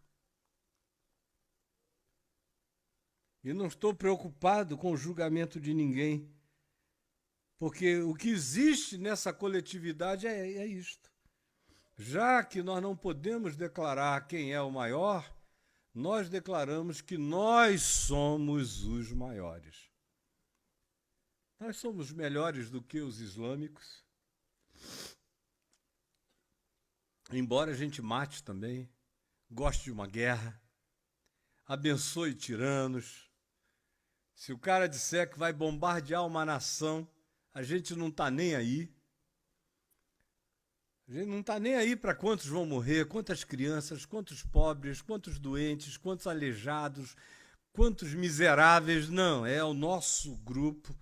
E não estou preocupado com o julgamento de ninguém, porque o que existe nessa coletividade é isto. Já que nós não podemos declarar quem é o maior, nós declaramos que nós somos os maiores. Nós somos melhores do que os islâmicos, embora a gente mate também, goste de uma guerra, abençoe tiranos. Se o cara disser que vai bombardear uma nação, a gente não está nem aí. A gente não está nem aí para quantos vão morrer, quantas crianças, quantos pobres, quantos doentes, quantos aleijados, quantos miseráveis. Não, é o nosso grupo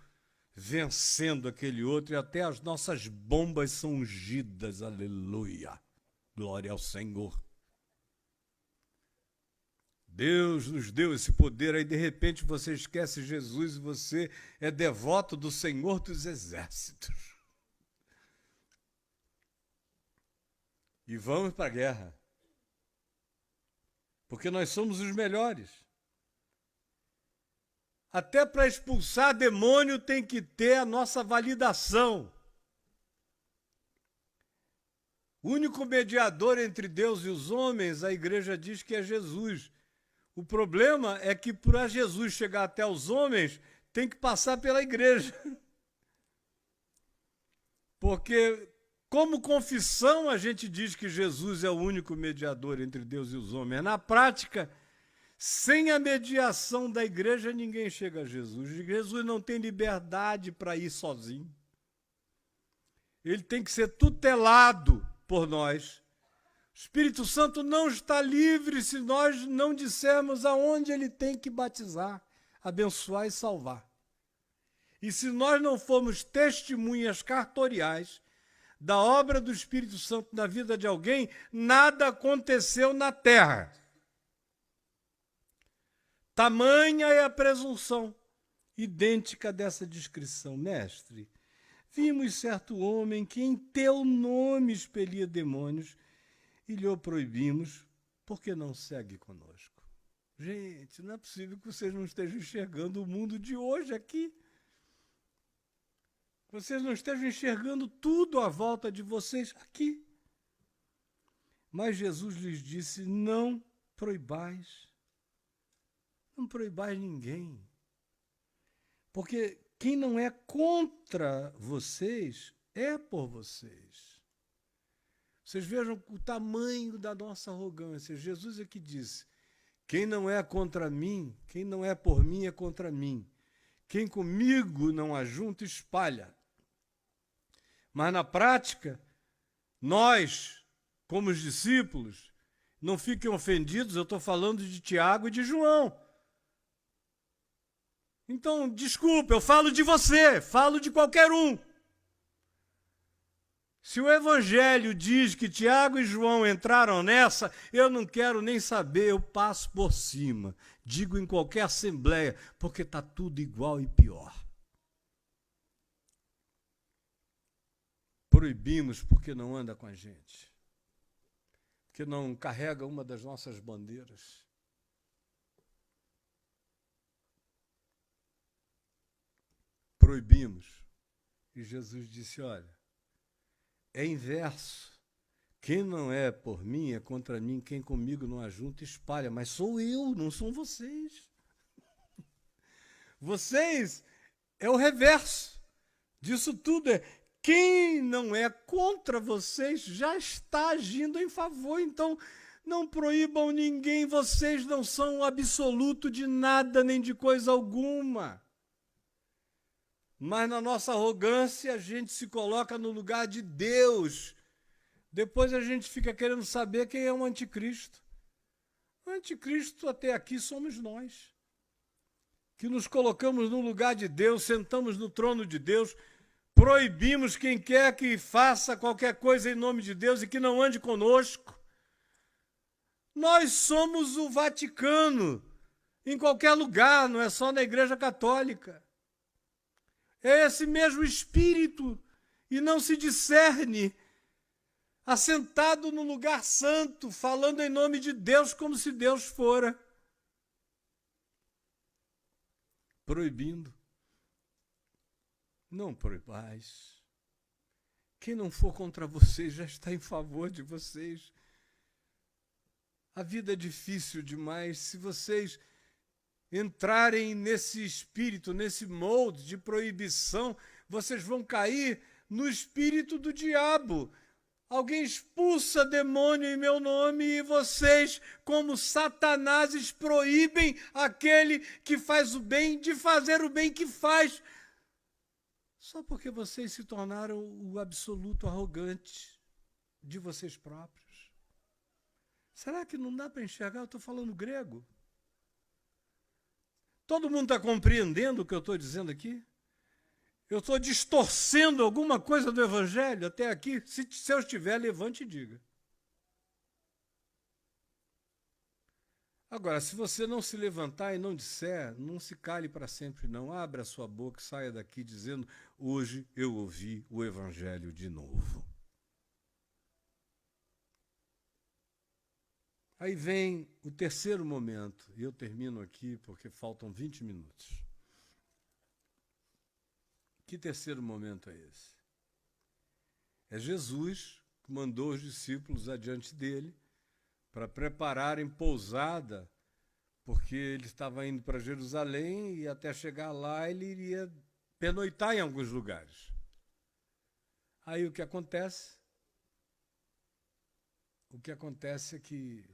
vencendo aquele outro, e até as nossas bombas são ungidas. Aleluia! Glória ao Senhor. Deus nos deu esse poder, aí de repente você esquece Jesus e você é devoto do Senhor dos Exércitos. E vamos para a guerra, porque nós somos os melhores. Até para expulsar demônio tem que ter a nossa validação. O único mediador entre Deus e os homens, a igreja diz que é Jesus. O problema é que para Jesus chegar até os homens, tem que passar pela igreja. Porque, como confissão, a gente diz que Jesus é o único mediador entre Deus e os homens. Na prática, Sem a mediação da igreja, ninguém chega a Jesus. Jesus não tem liberdade para ir sozinho. Ele tem que ser tutelado por nós. O Espírito Santo não está livre se nós não dissermos aonde ele tem que batizar, abençoar e salvar. E se nós não formos testemunhas cartoriais da obra do Espírito Santo na vida de alguém, nada aconteceu na terra. Tamanha é a presunção idêntica dessa descrição. Mestre, vimos certo homem que em teu nome expelia demônios e lhe o proibimos, porque não segue conosco. Gente, não é possível que vocês não estejam enxergando o mundo de hoje aqui. Vocês não estejam enxergando tudo à volta de vocês aqui. Mas Jesus lhes disse, não proibais ninguém. Porque quem não é contra vocês, é por vocês. Vocês vejam o tamanho da nossa arrogância. Jesus é que disse, quem não é contra mim, quem não é por mim, é contra mim. Quem comigo não ajunta, espalha. Mas na prática, nós, como os discípulos, não fiquem ofendidos, eu estou falando de Tiago e de João. Então, desculpa, eu falo de você, falo de qualquer um. Se o Evangelho diz que Tiago e João entraram nessa, eu não quero nem saber, eu passo por cima. Digo em qualquer assembleia, porque está tudo igual e pior. Proibimos porque não anda com a gente, porque não carrega uma das nossas bandeiras. Proibimos. E Jesus disse, olha, é inverso. Quem não é por mim, é contra mim. Quem comigo não ajunta, espalha. Mas sou eu, não são vocês. Vocês é o reverso disso tudo. Quem não é contra vocês já está agindo em favor. Então, não proíbam ninguém. Vocês não são o absoluto de nada, nem de coisa alguma. Mas na nossa arrogância a gente se coloca no lugar de Deus. Depois a gente fica querendo saber quem é o anticristo. O anticristo até aqui somos nós, que nos colocamos no lugar de Deus, sentamos no trono de Deus, proibimos quem quer que faça qualquer coisa em nome de Deus e que não ande conosco. Nós somos o Vaticano, em qualquer lugar, não é só na Igreja Católica. É esse mesmo Espírito, e não se discerne, assentado no lugar santo, falando em nome de Deus como se Deus fora. Proibindo. Não proibais. Quem não for contra vocês já está em favor de vocês. A vida é difícil demais. Se vocês entrarem nesse espírito, nesse molde de proibição, vocês vão cair no espírito do diabo. Alguém expulsa demônio em meu nome e vocês, como satanases, proíbem aquele que faz o bem de fazer o bem que faz. Só porque vocês se tornaram o absoluto arrogante de vocês próprios. Será que não dá para enxergar? Eu estou falando grego. Todo mundo está compreendendo o que eu estou dizendo aqui? Eu estou distorcendo alguma coisa do Evangelho até aqui? Se eu estiver, levante e diga. Agora, se você não se levantar e não disser, não se cale para sempre, não. Abra a sua boca e saia daqui dizendo, hoje eu ouvi o Evangelho de novo. Aí vem o terceiro momento, e eu termino aqui porque faltam 20 minutos. Que terceiro momento é esse? É Jesus que mandou os discípulos adiante dele para prepararem pousada, porque ele estava indo para Jerusalém e até chegar lá ele iria pernoitar em alguns lugares. Aí o que acontece? O que acontece é que